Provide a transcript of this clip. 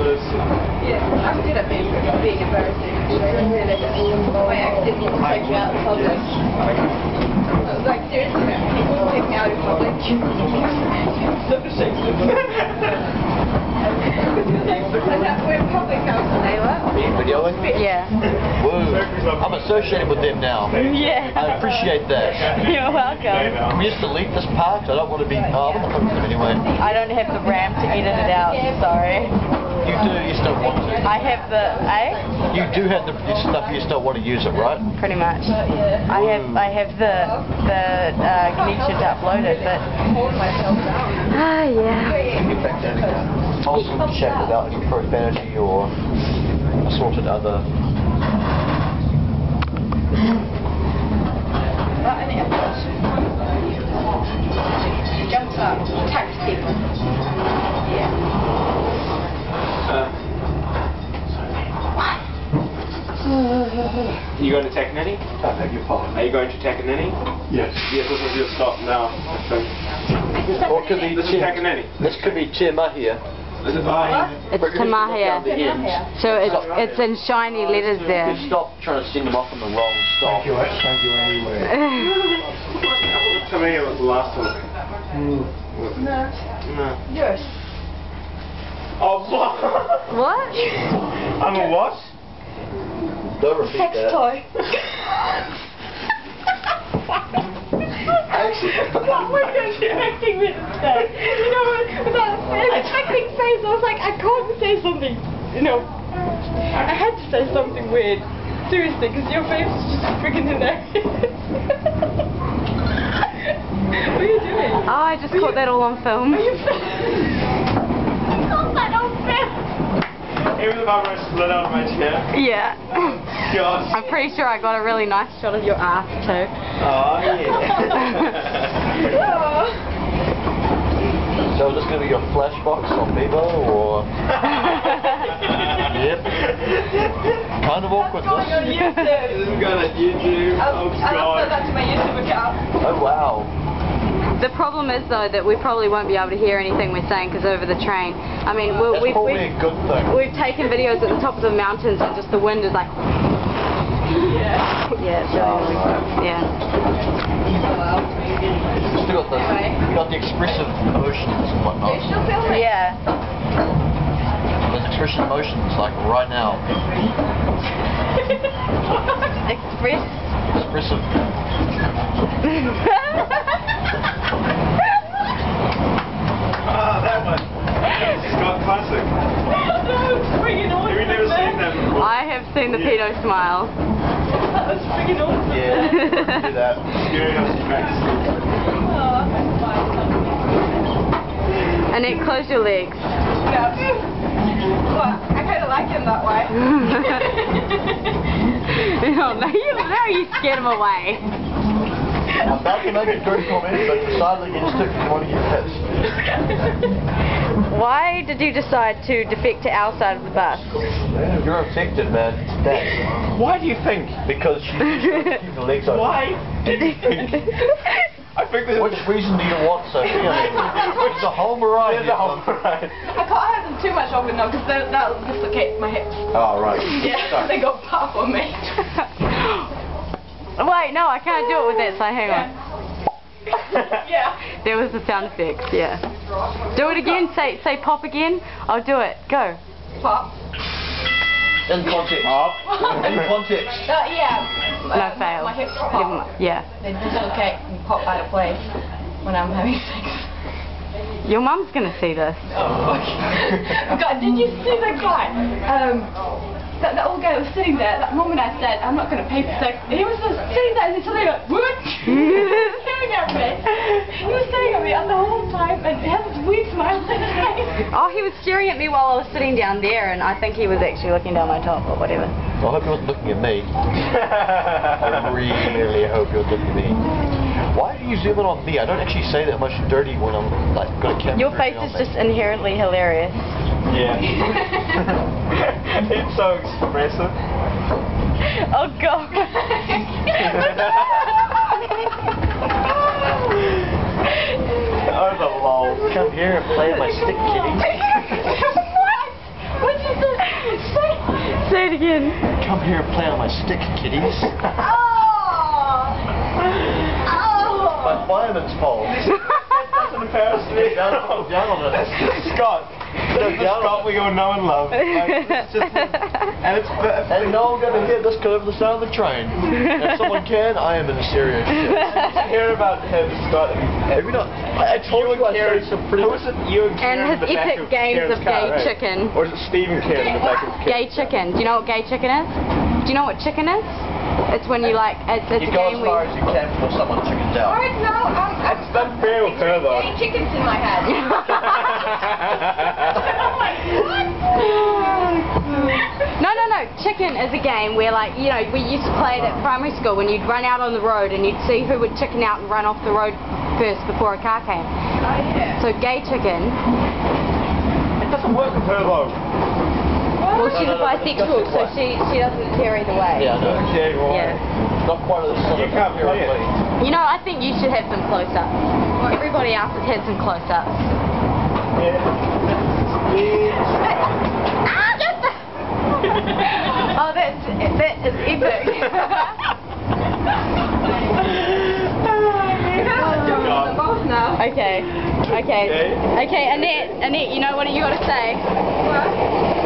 Yeah, I did it being embarrassing. My ex didn't want to take me out in public. I was like, seriously, man, people will take me out in public. We're in public house in Ayla. Videoing? Yeah. Woo. I'm associated with them now. Yeah. I appreciate that. You're welcome. Can we just delete this part? I don't want to be part of it anyway. I don't have the RAM to edit it out, sorry. You do, you still want to. I have the, You do have the stuff, you still want to use it, right? Pretty much. I have the connection to upload it, but... yeah. Get back down again. Also check without any profanity or assorted other... Jumps up, tax people. Yeah. You going to Takanini? I beg your pardon. Are you going to Takanini? Yes. Yes, this is your stop now. Or could be This is Takanini. This could be Te Mahia. This is It's Tamahia. So it's in shiny letters there. You stop trying to send them off on the wrong stop. Thank you anyway. Tamahia was the last one. No. No. Yes. Oh, what? What? I'm a what? Don't repeat Sex that. toy. What were you expecting me to say? You know, with that expecting face, I was like, I can't say something, you know. I had to say something weird. Seriously, because your face is just freaking hilarious. What are you doing? Oh, I just caught that all on film. Are you caught that on film? Even if I were split out of my chair. Yeah. Gosh. I'm pretty sure I got a really nice shot of your ass too. Oh, yeah. So is this going to be your flash box on Bebo or? Yep. Kind of awkward Going on this. YouTube. This is going on YouTube. I'll Oh, upload that God. to my YouTube account. Oh wow. The problem is though that we probably won't be able to hear anything we're saying because over the train. I mean, That's probably a good thing. we've taken videos at the top of the mountains and just the wind is like. Yeah. Yeah, it's really yeah. Oh, well. You still got the expressive emotions and whatnot. You're still filming? Yeah. Those expressive emotions, like right now. Express. Expressive. That one. Scott Classic. No, it's freaking awesome. Have you never seen that before? I have seen the pedo smile. That was freaking awesome. Yeah. Do that. Scary how she makes. Oh, that's fine. Annette, close your legs. Yeah. Well, I kind of like him that way. No, now you scared him away. I'm about to make a good comment, but decidedly instinct you want to get pissed. Why did you decide to defect to our side of the bus? You're affected, man. That. Why do you think? Because you keep the legs open. Why do you think? I think there's Which reason do you want, Sophie? I mean, there's a whole variety. There's a whole variety. I can't have them too much open now because that'll dislocate my hips. Oh, right. Yeah, they got puff on me. Wait, no, I can't do it with this, so hang on. Yeah. There was the sound effects, yeah. Do it again, say pop again. I'll do it, go. Pop. In context. In context. Yeah. No, fail. My hips Never pop. mind. Yeah. They dislocate and pop out of place when I'm having sex. Your mum's gonna see this. Oh, God, did you see that guy? That old guy was sitting there. That moment I said, I'm not going to pay for sex. And he was just sitting there and he suddenly like, what? Staring at me. He was staring at me the whole time and he had this weird smile on his face. Oh, he was staring at me while I was sitting down there, and I think he was actually looking down my top or whatever. Well, I hope he wasn't looking at me. I really hope he was looking at me. Why do you zoom in on me? I don't actually say that much dirty when I'm like got a camera. Your face is just inherently hilarious. Yeah. It's so expressive. Oh God. Oh the lol. Come here and play with my stick, kitty. What? What'd again. Come here and play on my stick, kitties. My fireman's pole. That's an embarrassment to me. Down on it. Scott. This is the Scott we all know and love. Like, it's just, and it's And no one gonna hear this because of the sound of the train. If someone can, I am in a serious shit. hear about him, Scott. Have you not? I told you I say some pretty. Who was it? You and Karen And in the his back epic of games Karen's of car, gay right? chicken. Or is it Steve and Karen in the back of Gay chicken. Do you know what gay chicken is? Do you know what chicken is? It's when you like, it's You a go as game far where as you can before someone chickens out. Alright, no, It's unfair with her though. getting chickens in my head. I'm like, what? No, chicken is a game where, like, you know, we used to play it at primary school when you'd run out on the road and you'd see who would chicken out and run off the road first before a car came. Oh, yeah. So gay chicken. It doesn't work with her though. Well, she's no, a no, bisexual, so she doesn't care either way. Yeah, I know. Okay, well, Yeah. Not quite as You can't play it. You know, I think you should have some close-ups. Everybody else has had some close-ups. Oh, that is epic. Okay, Annette, you know what you got to say? What?